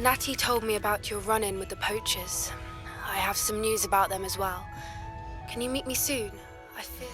Natty told me about your run-in with the poachers. I have some news about them as well. Can you meet me soon? I fear...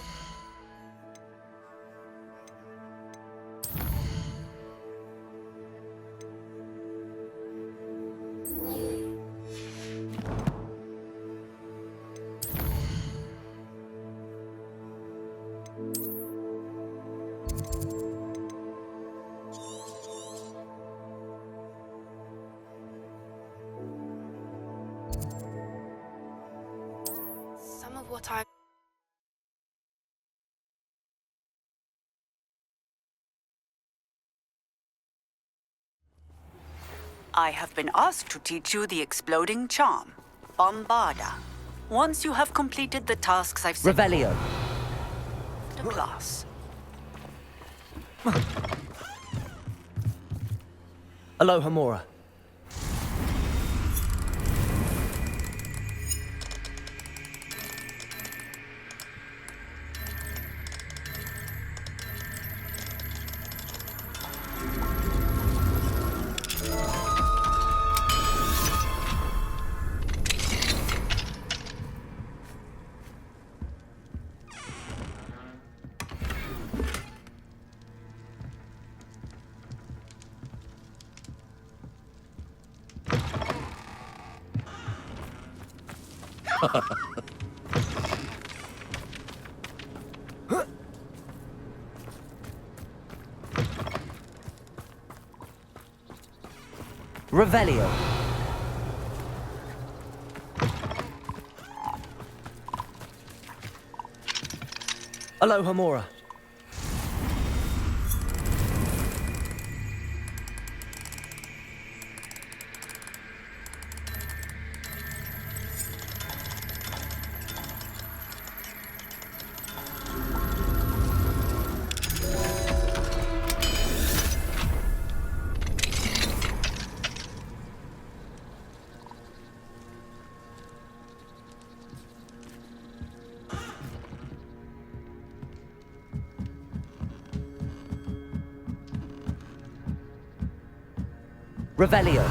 Some of what I have been asked to teach you the exploding charm, Bombarda. Once you have completed the tasks I've set Revelio. to class. Alohomora. Revelio. Alohomora. Revelio.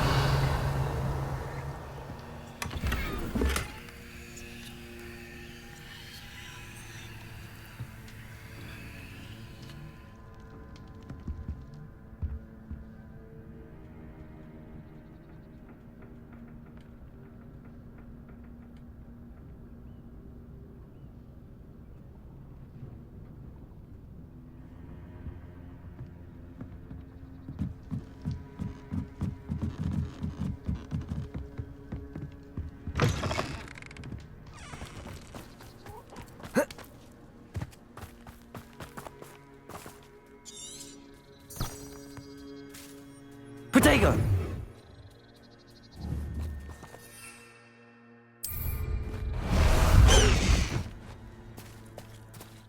Protego!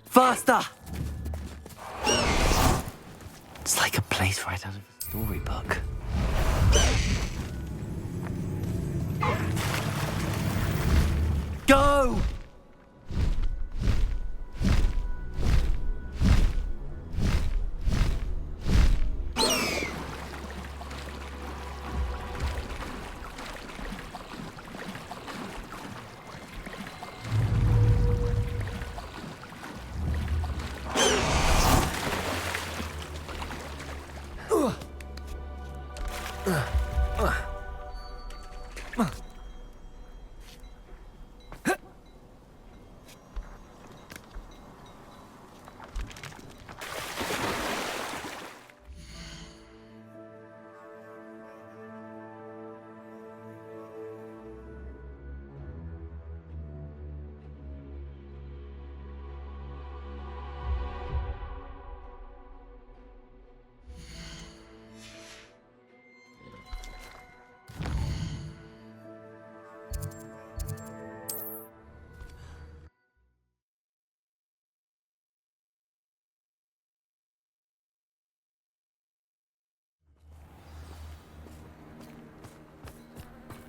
Faster! It's like a place right out of a storybook. Go!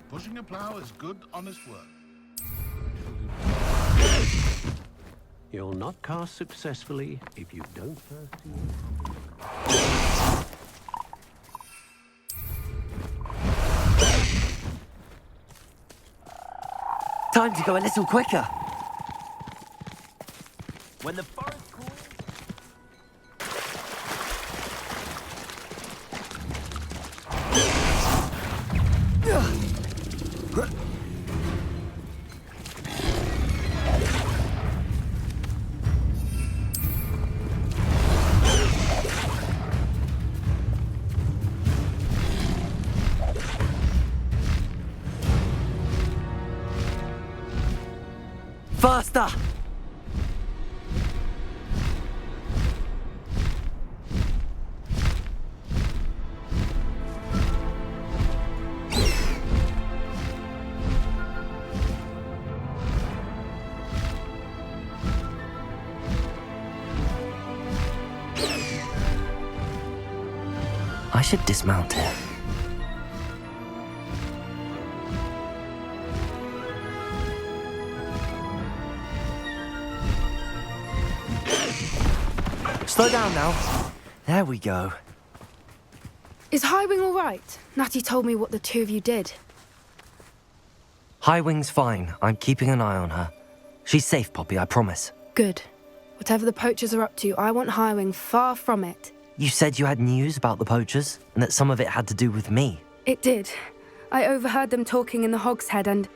Pushing a plow is good, honest work. You'll not cast successfully if you don't first use... time to go a little quicker. When the forest calls... Faster! I should dismount here. Slow down now. There we go. Is Highwing all right? Natty told me what the two of you did. Highwing's fine. I'm keeping an eye on her. She's safe, Poppy, I promise. Good. Whatever the poachers are up to, I want Highwing far from it. You said you had news about the poachers, and that some of it had to do with me. It did. I overheard them talking in the Hogshead, and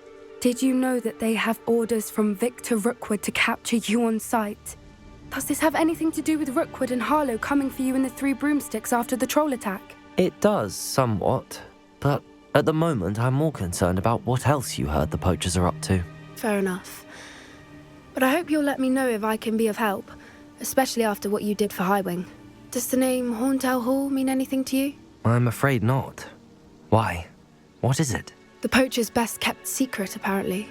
did you know that they have orders from Victor Rookwood to capture you on sight? Does this have anything to do with Rookwood and Harlow coming for you in the Three Broomsticks after the troll attack? It does, somewhat. But at the moment, I'm more concerned about what else you heard the poachers are up to. Fair enough. But I hope you'll let me know if I can be of help, especially after what you did for Highwing. Does the name Horntail Hall mean anything to you? I'm afraid not. Why? What is it? The poacher's best kept secret, apparently.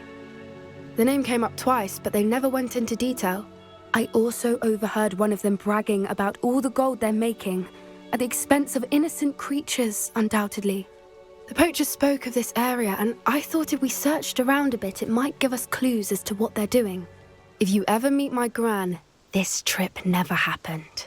The name came up twice, but they never went into detail. I also overheard one of them bragging about all the gold they're making, at the expense of innocent creatures, undoubtedly. The poachers spoke of this area, and I thought if we searched around a bit, it might give us clues as to what they're doing. If you ever meet my gran, this trip never happened.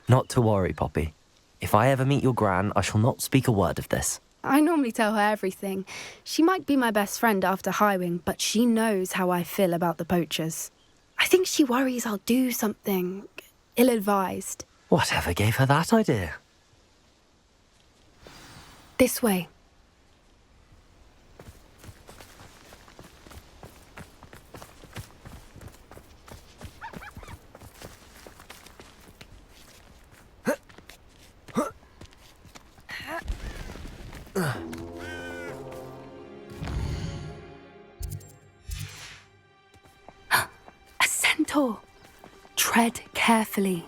Not to worry, Poppy. If I ever meet your Gran, I shall not speak a word of this. I normally tell her everything. She might be my best friend after Highwing, but she knows how I feel about the poachers. I think she worries I'll do something ill-advised. Whatever gave her that idea? This way. A centaur. Tread carefully.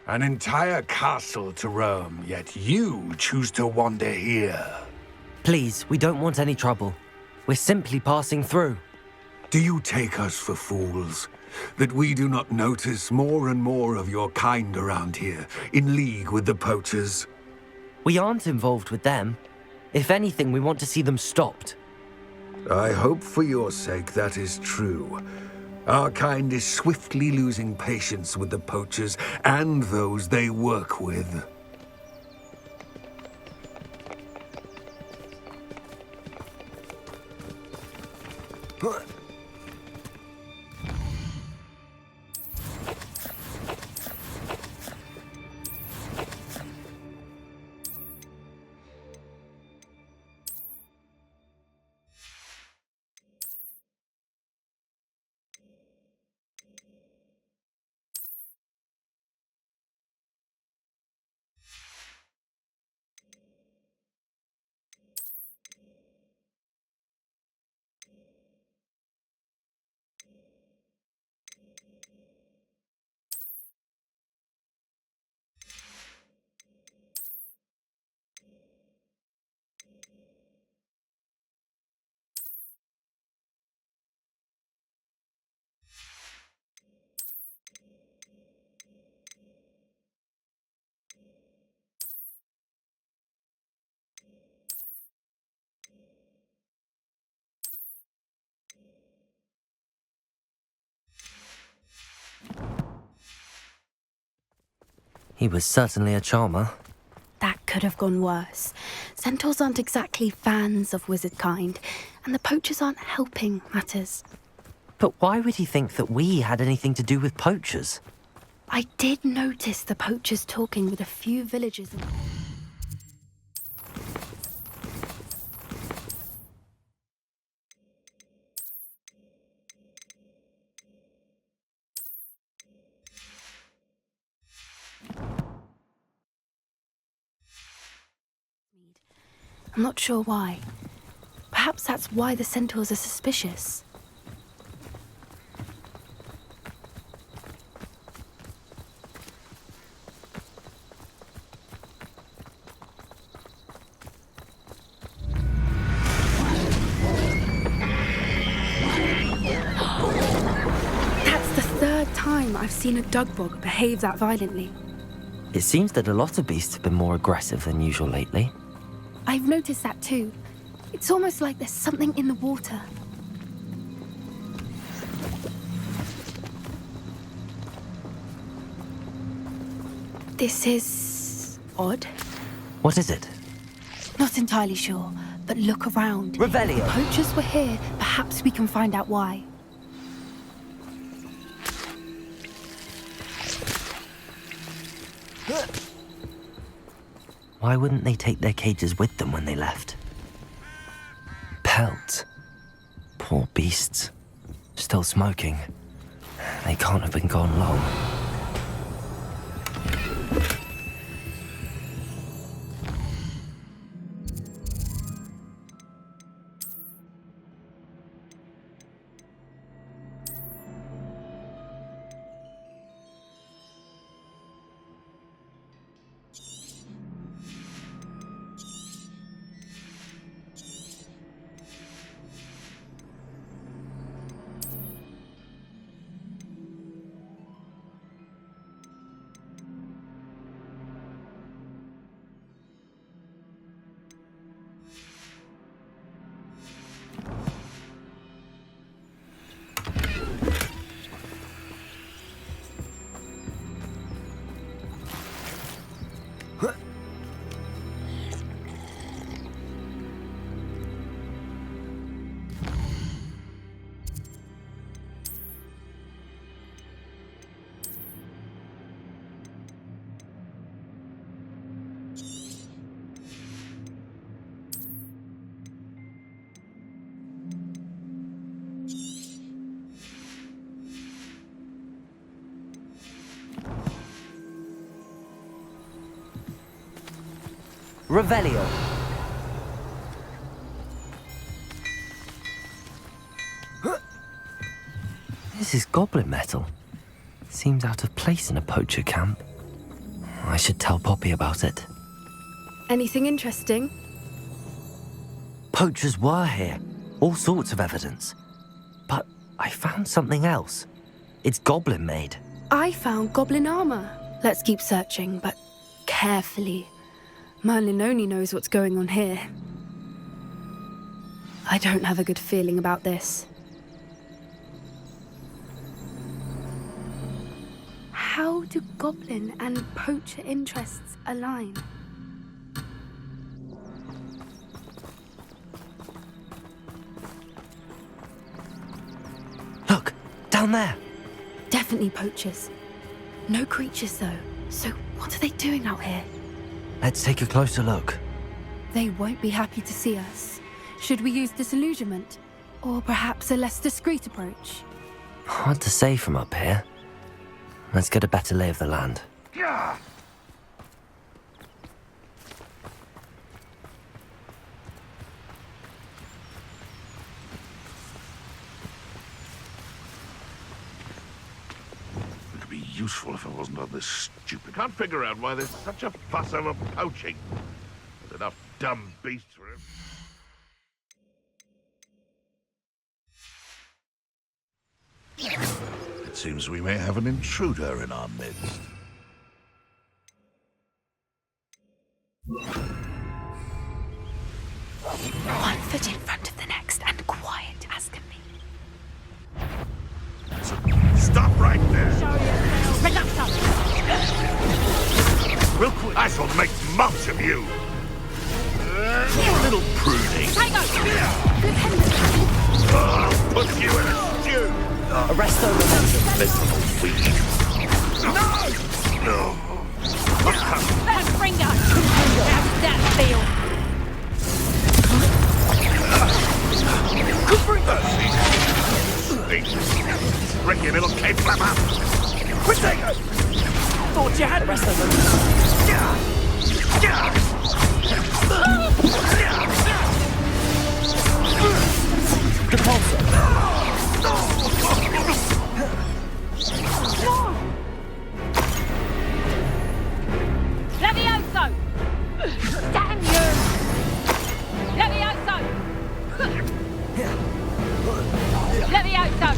An entire castle to roam, yet you choose to wander here. Please, we don't want any trouble. We're simply passing through. Do you take us for fools? That we do not notice more and more of your kind around here, in league with the poachers? We aren't involved with them. If anything, we want to see them stopped. I hope for your sake that is true. Our kind is swiftly losing patience with the poachers and those they work with. He was certainly a charmer. That could have gone worse. Centaurs aren't exactly fans of wizard kind, and the poachers aren't helping matters. But why would he think that we had anything to do with poachers? I did notice the poachers talking with a few villagers. I'm not sure why. Perhaps that's why the centaurs are suspicious. That's the third time I've seen a dugbog behave that violently. It seems that a lot of beasts have been more aggressive than usual lately. I've noticed that too. It's almost like there's something in the water. This is odd. What is it? Not entirely sure, but look around. Revelio! If poachers were here, perhaps we can find out why. Why wouldn't they take their cages with them when they left? Pelts. Poor beasts. Still smoking. They can't have been gone long. Revelio. This is goblin metal. Seems out of place in a poacher camp. I should tell Poppy about it. Anything interesting? Poachers were here. All sorts of evidence. But I found something else. It's goblin made. I found goblin armor. Let's keep searching, but carefully. Merlin only knows what's going on here. I don't have a good feeling about this. How do goblin and poacher interests align? Look, down there. Definitely poachers. No creatures, though. So what are they doing out here? Let's take a closer look. They won't be happy to see us. Should we use disillusionment? Or perhaps a less discreet approach? Hard to say from up here. Let's get a better lay of the land. It could be useful if I wasn't on this stupid. Can't figure out why there's such a fuss over poaching. There's enough dumb beasts for him. It seems we may have an intruder in our midst. 1 foot in front of the next and quiet as can be. So, stop right there! Real quick. I shall make much of you! Little pruning. I'll put you in a stew! Arresto momentum. Miserable weed. No! Let's bring us! How's that feel? Ricky, little cape flapper! Quit taking! Thought you had arresto momentum. Depulso. Levioso! Damn you! Levioso! Levioso!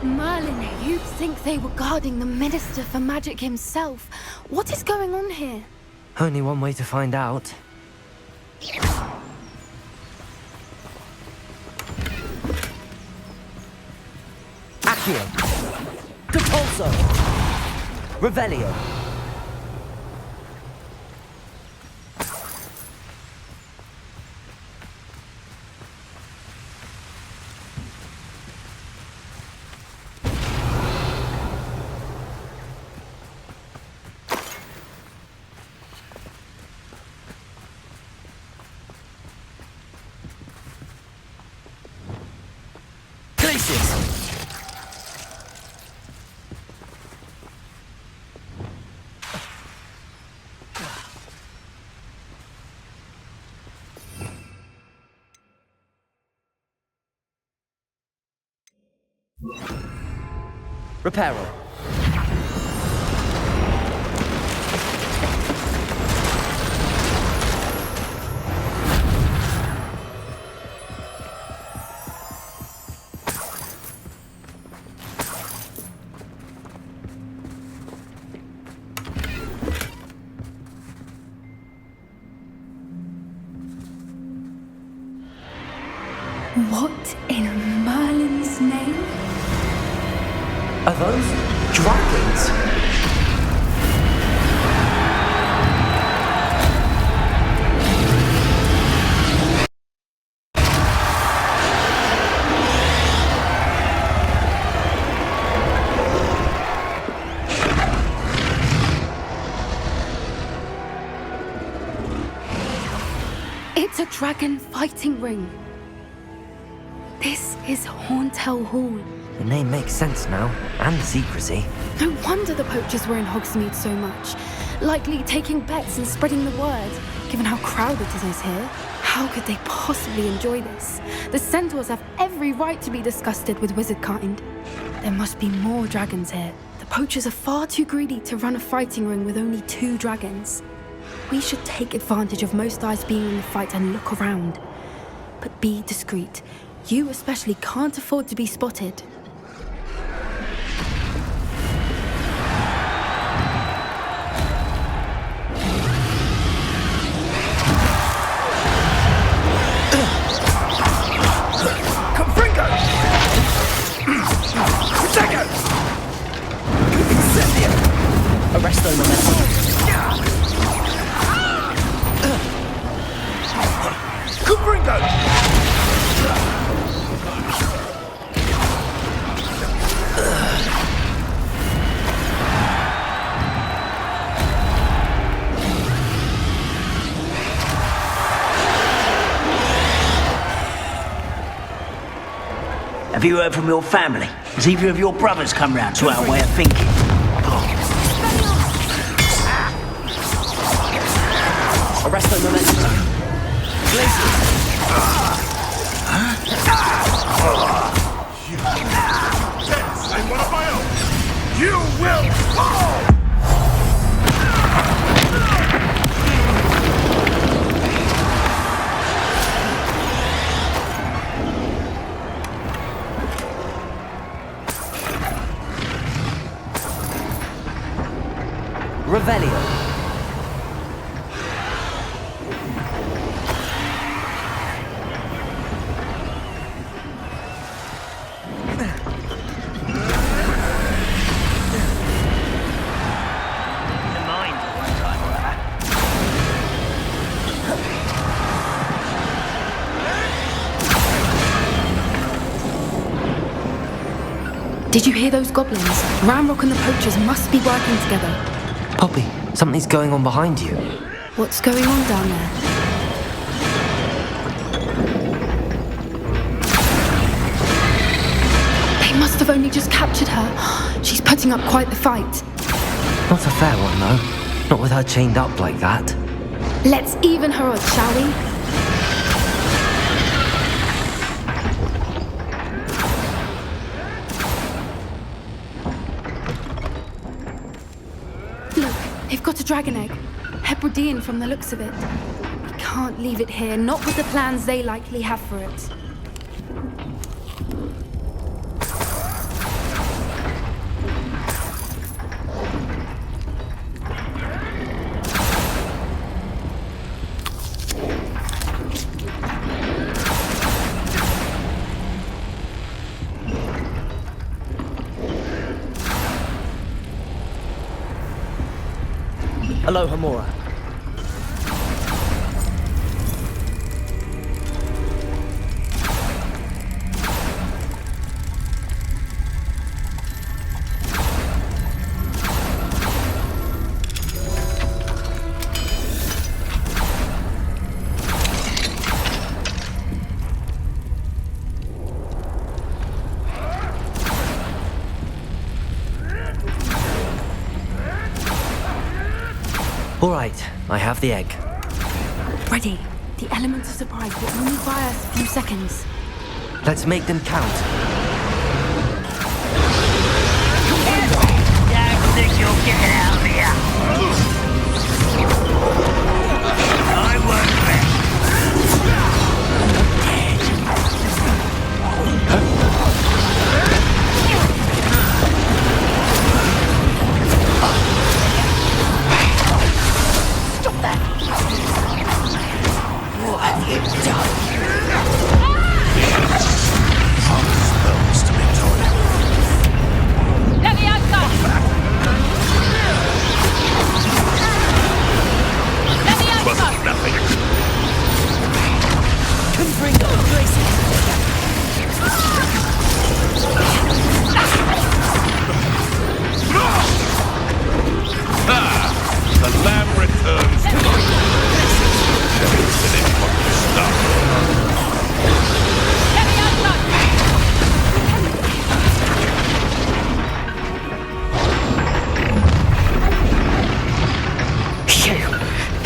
Merlin, you'd think they were guarding the Minister for Magic himself. What is going on here? Only one way to find out. Accio. Depulso. Revelio. Reparo. What in Merlin's name? Are those dragons? It's a dragon fighting ring. This is Hauntel Hall. The name makes sense now, and the secrecy. No wonder the poachers were in Hogsmeade so much. Likely taking bets and spreading the word, given how crowded it is here. How could they possibly enjoy this? The centaurs have every right to be disgusted with wizard kind. There must be more dragons here. The poachers are far too greedy to run a fighting ring with only 2 dragons. We should take advantage of most eyes being in the fight and look around. But be discreet. You especially can't afford to be spotted. Arrest them, Have you heard from your family? Has either of your brothers come round to our way of thinking? Arrest them, momentum. Yes, I'm one of my own. You will fall! Revelio. Did you hear those goblins? Ramrock and the poachers must be working together. Poppy, something's going on behind you. What's going on down there? They must have only just captured her. She's putting up quite the fight. Not a fair one, though. Not with her chained up like that. Let's even her odds, shall we? Look, they've got a dragon egg. Hebridean from the looks of it. We can't leave it here, not with the plans they likely have for it. Aloha, Mora. All right, I have the egg. Ready. The element of surprise will only buy us a few seconds. Let's make them count. Don't think you'll get out of here. I won't rest. Stop that! What have you done? Spells to be toiled. Leviosa! Leviosa! Wasn't nothing.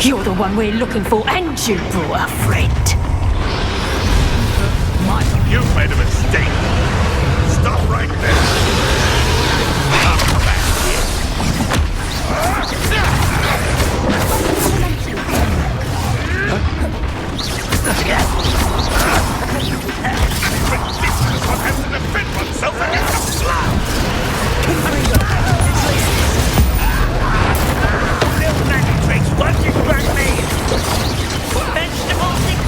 You're the one we're looking for, and you brought a friend. You've made a mistake. Stop right there. Come back What happened to defend oneself against a Little magic tricks, what you brought me? Vegetables and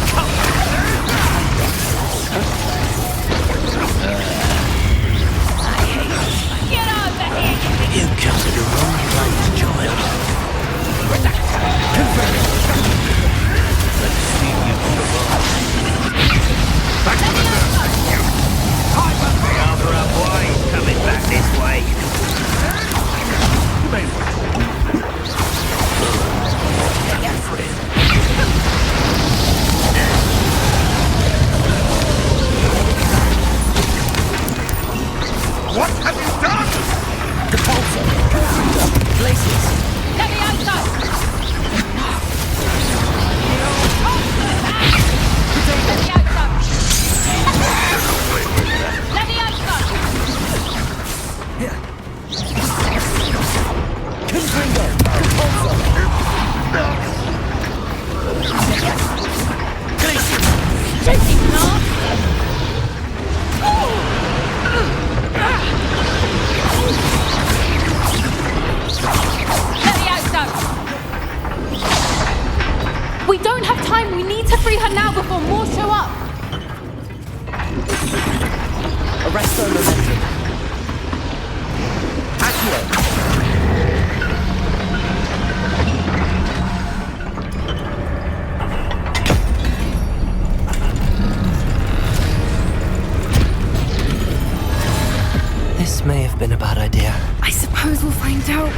Get over here! You come to the wrong place, child. Let's see you Back to the nurse. The other up way, coming back this way. You may want What have you done? The pulsar. Places. Levioso! We don't have time. We need to free her now before more show up. Arresto momentum. Accio. This may have been a bad idea. I suppose we'll find out.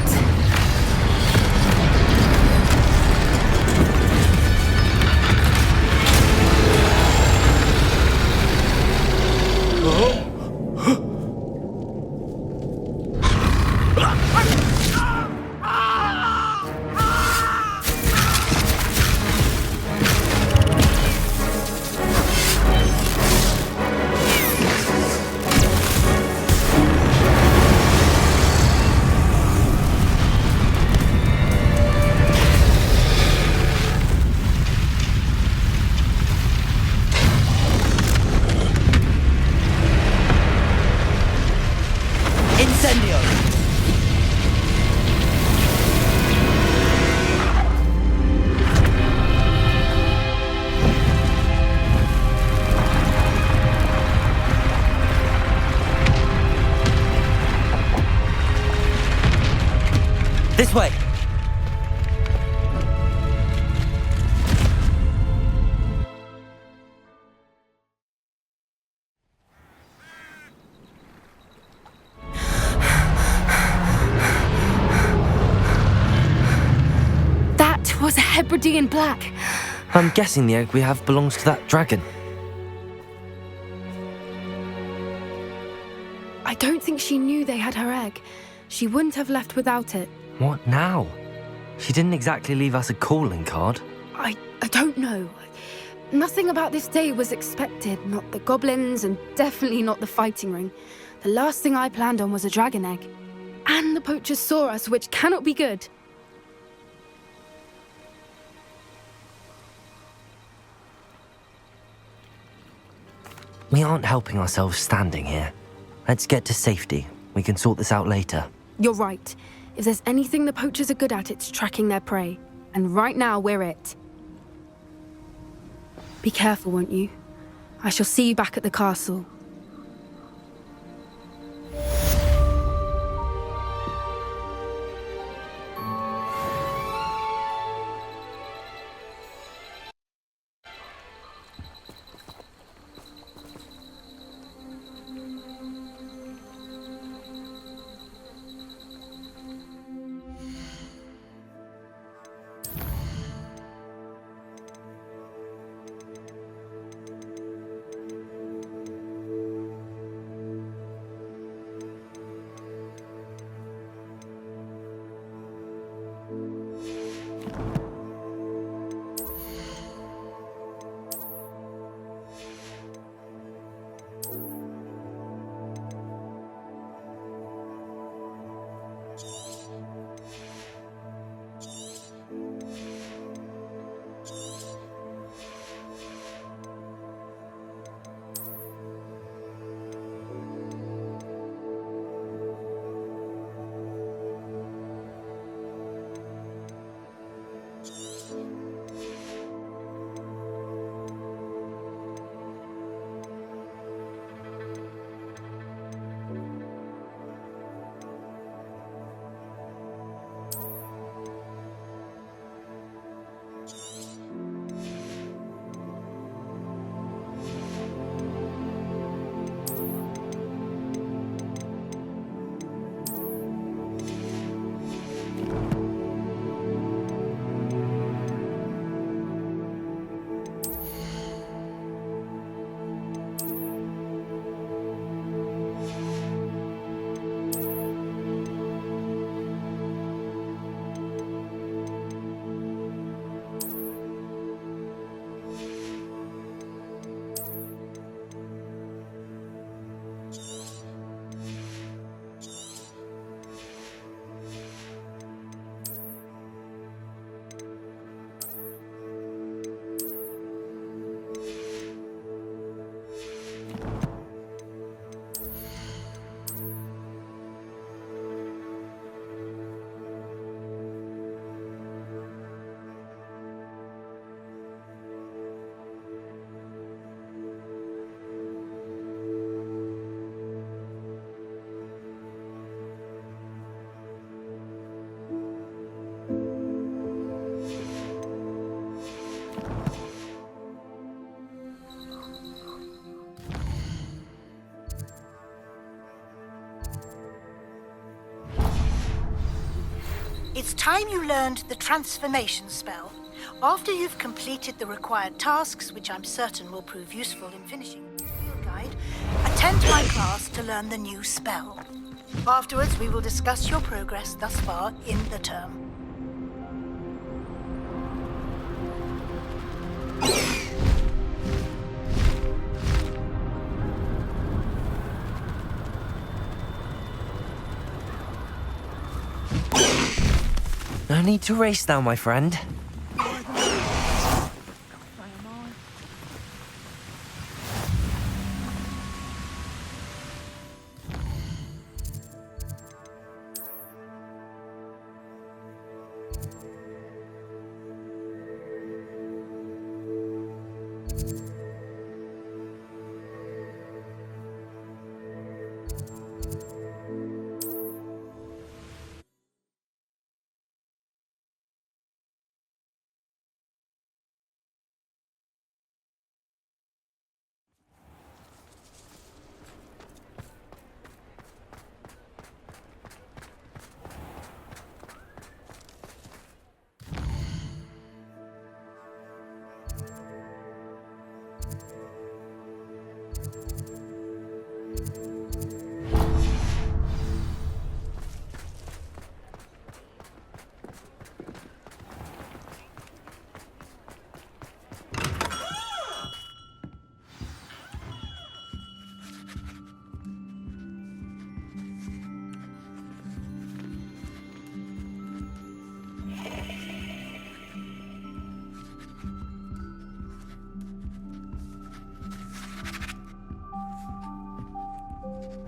This way. That was a Hebridean black. I'm guessing the egg we have belongs to that dragon. I don't think she knew they had her egg. She wouldn't have left without it. What now? She didn't exactly leave us a calling card. I don't know. Nothing about this day was expected. Not the goblins, and definitely not the fighting ring. The last thing I planned on was a dragon egg. And the poachers saw us, which cannot be good. We aren't helping ourselves standing here. Let's get to safety. We can sort this out later. You're right. If there's anything the poachers are good at, it's tracking their prey. And right now, we're it. Be careful, won't you? I shall see you back at the castle. It's time you learned the transformation spell. After you've completed the required tasks, which I'm certain will prove useful in finishing the field guide, attend my class to learn the new spell. Afterwards, we will discuss your progress thus far in the term. No need to race now, my friend.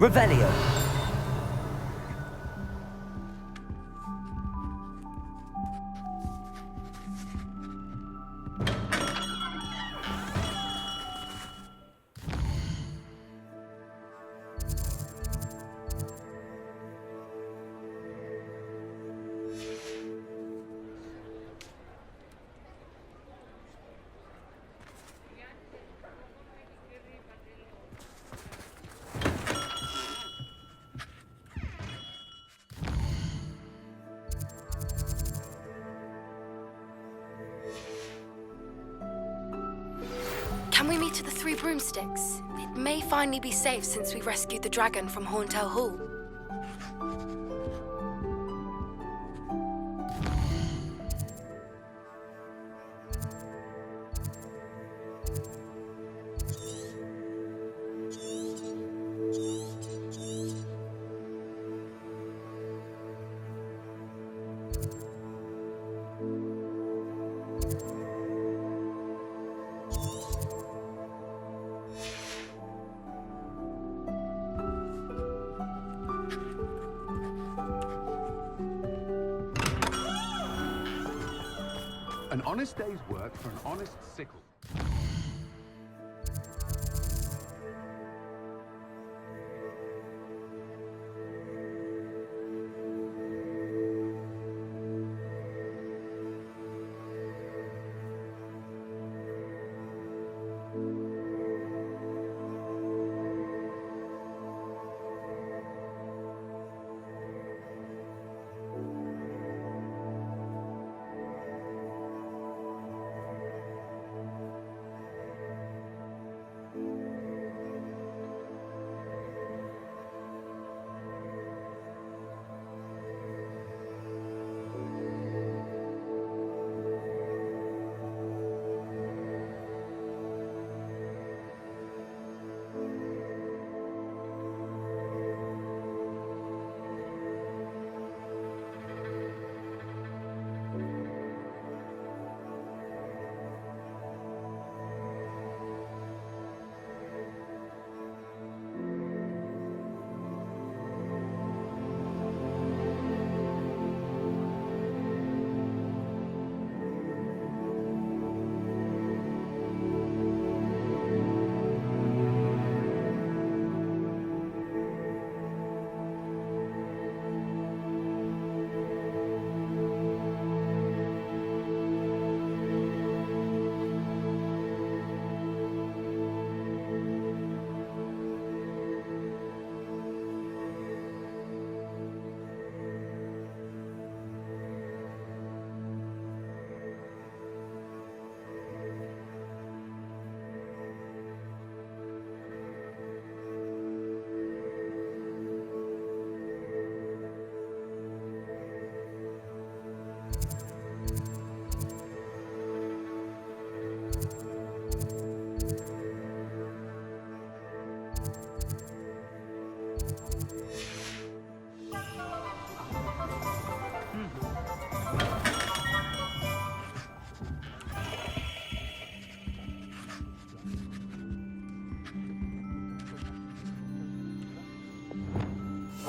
Revelio. Can we meet at the Three Broomsticks? It may finally be safe since we rescued the dragon from Horntail Hall. An honest day's work for an honest sickle.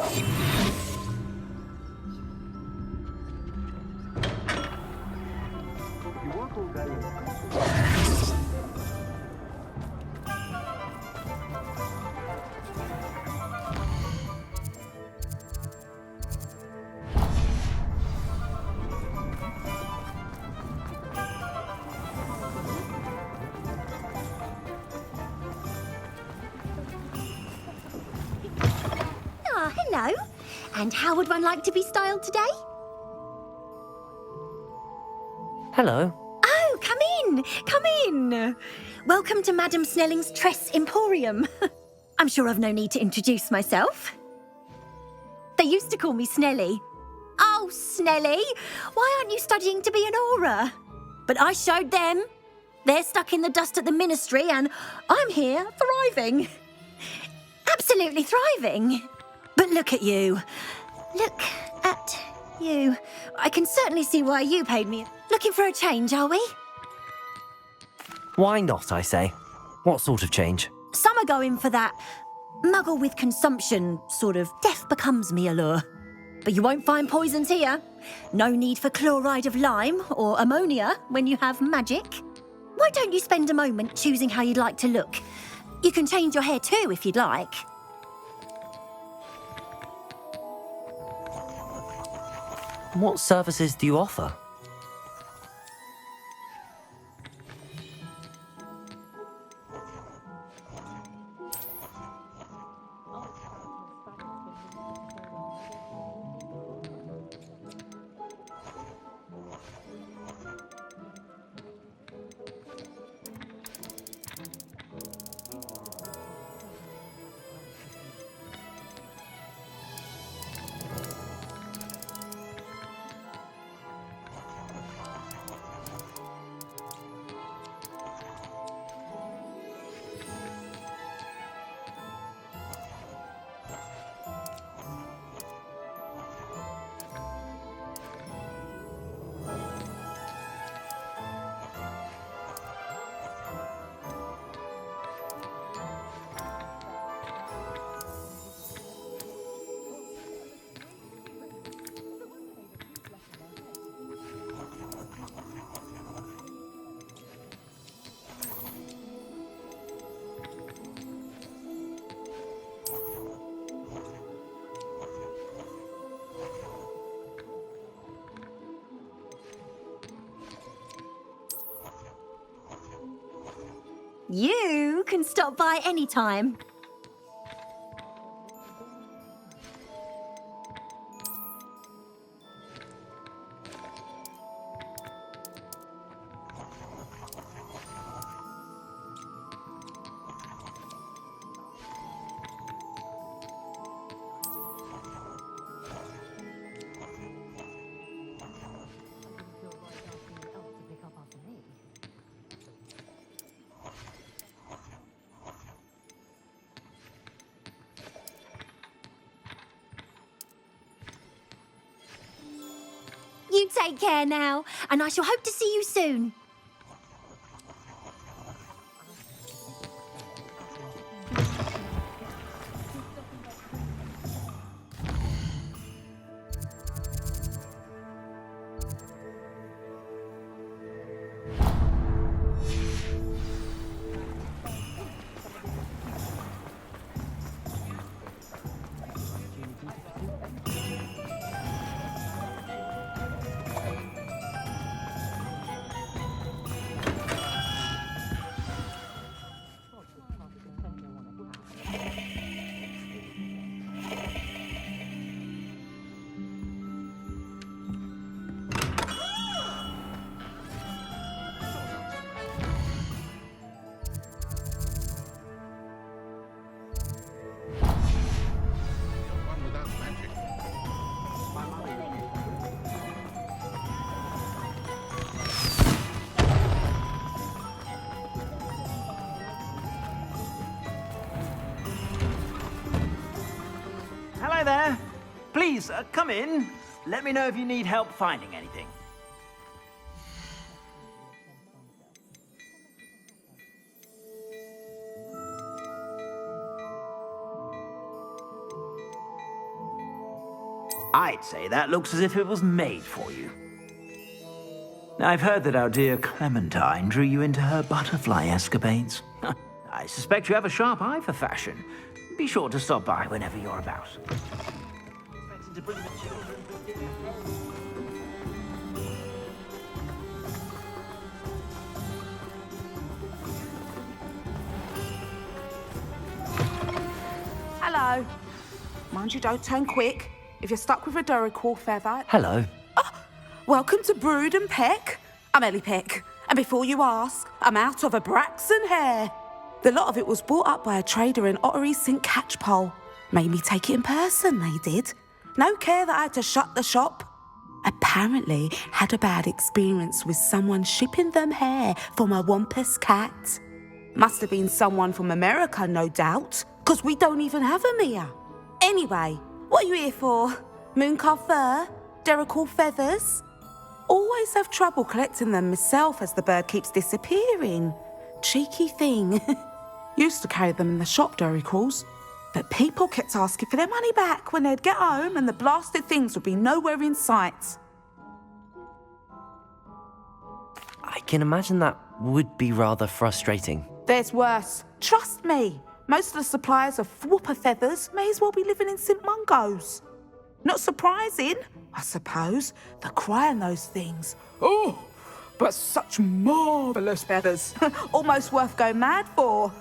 You work all day. Ah, hello. And how would one like to be styled today? Hello. Oh, come in. Come in. Welcome to Madam Snelling's Tress Emporium. I'm sure I've no need to introduce myself. They used to call me Snelly. Oh, Snelly, why aren't you studying to be an aura? But I showed them. They're stuck in the dust at the ministry and I'm here thriving. Absolutely thriving. But look at you. Look at you. I can certainly see why you paid me. Looking for a change, are we? Why not, I say? What sort of change? Some are going for that muggle with consumption, sort of death becomes me allure. But you won't find poisons here. No need for chloride of lime or ammonia when you have magic. Why don't you spend a moment choosing how you'd like to look? You can change your hair too if you'd like. What services do you offer? You can stop by any time. You take care now, and I shall hope to see you soon. One without magic. Hello there. Please, come in. Let me know if you need help finding anything. I'd say that looks as if it was made for you. I've heard that our dear Clementine drew you into her butterfly escapades. I suspect you have a sharp eye for fashion. Be sure to stop by whenever you're about. Hello. Mind you don't turn quick. If you're stuck with a Duracell feather... Hello. Welcome to Brood and Peck. I'm Ellie Peck. And before you ask, I'm out of a Braxton hair. The lot of it was bought up by a trader in Ottery St. Catchpole. Made me take it in person, they did. No care that I had to shut the shop. Apparently had a bad experience with someone shipping them hair for my Wampus cat. Must have been someone from America, no doubt, because we don't even have them here. Anyway, what are you here for? Mooncarved fur? Duracell feathers? Always have trouble collecting them myself as the bird keeps disappearing. Cheeky thing. Used to carry them in the shop, Duracalls. But people kept asking for their money back when they'd get home and the blasted things would be nowhere in sight. I can imagine that would be rather frustrating. There's worse. Trust me. Most of the suppliers of whooper feathers may as well be living in St. Mungo's. Not surprising, I suppose, the cry on those things. Oh, but such marvellous feathers. Almost worth going mad for.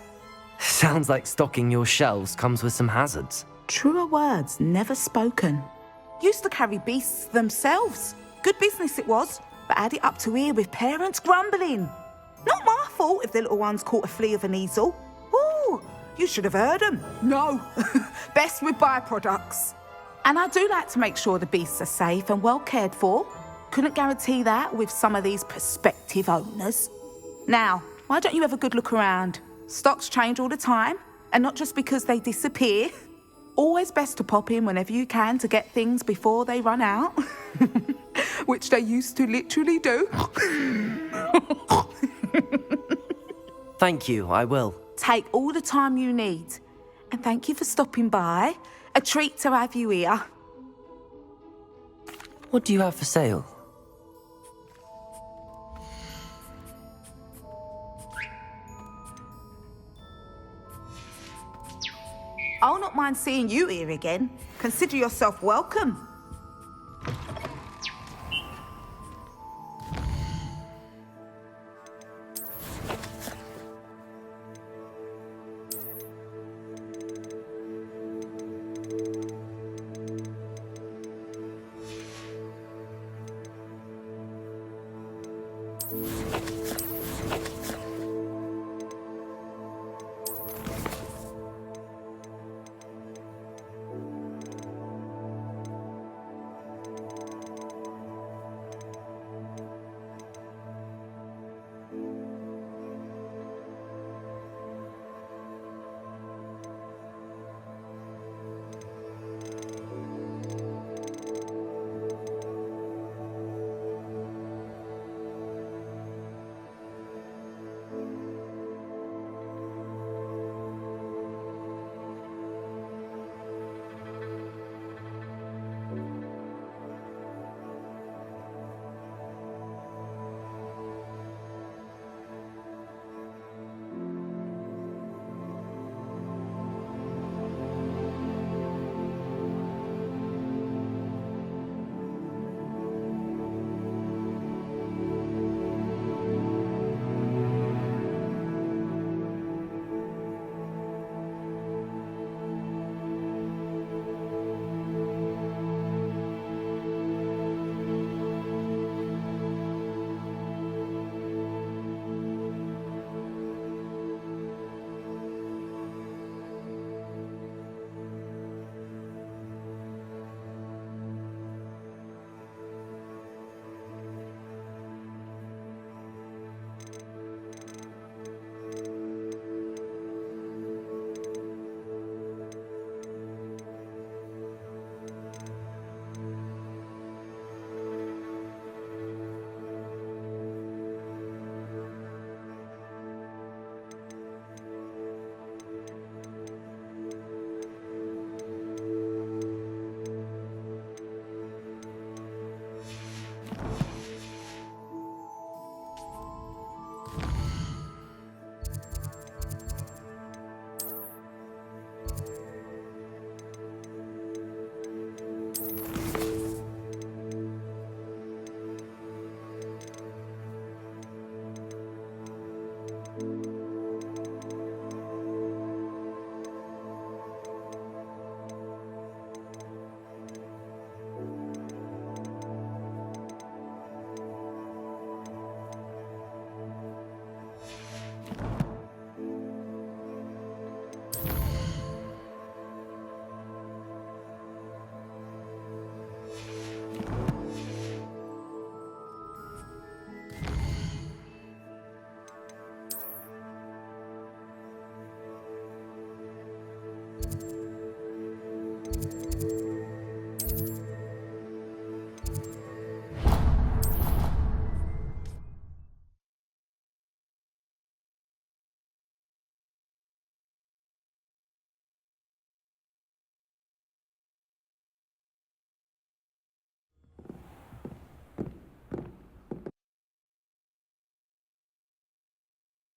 Sounds like stocking your shelves comes with some hazards. Truer words never spoken. Used to carry beasts themselves. Good business it was, but had it up to here with parents grumbling. Not my fault if the little ones caught a flea of an easel. Ooh, you should have heard them. No, best with byproducts. And I do like to make sure the beasts are safe and well cared for. Couldn't guarantee that with some of these prospective owners. Now, why don't you have a good look around? Stocks change all the time, and not just because they disappear. Always best to pop in whenever you can to get things before they run out. Which they used to literally do. Thank you, I will. Take all the time you need. And thank you for stopping by. A treat to have you here. What do you have for sale? I'll not mind seeing you here again. Consider yourself welcome.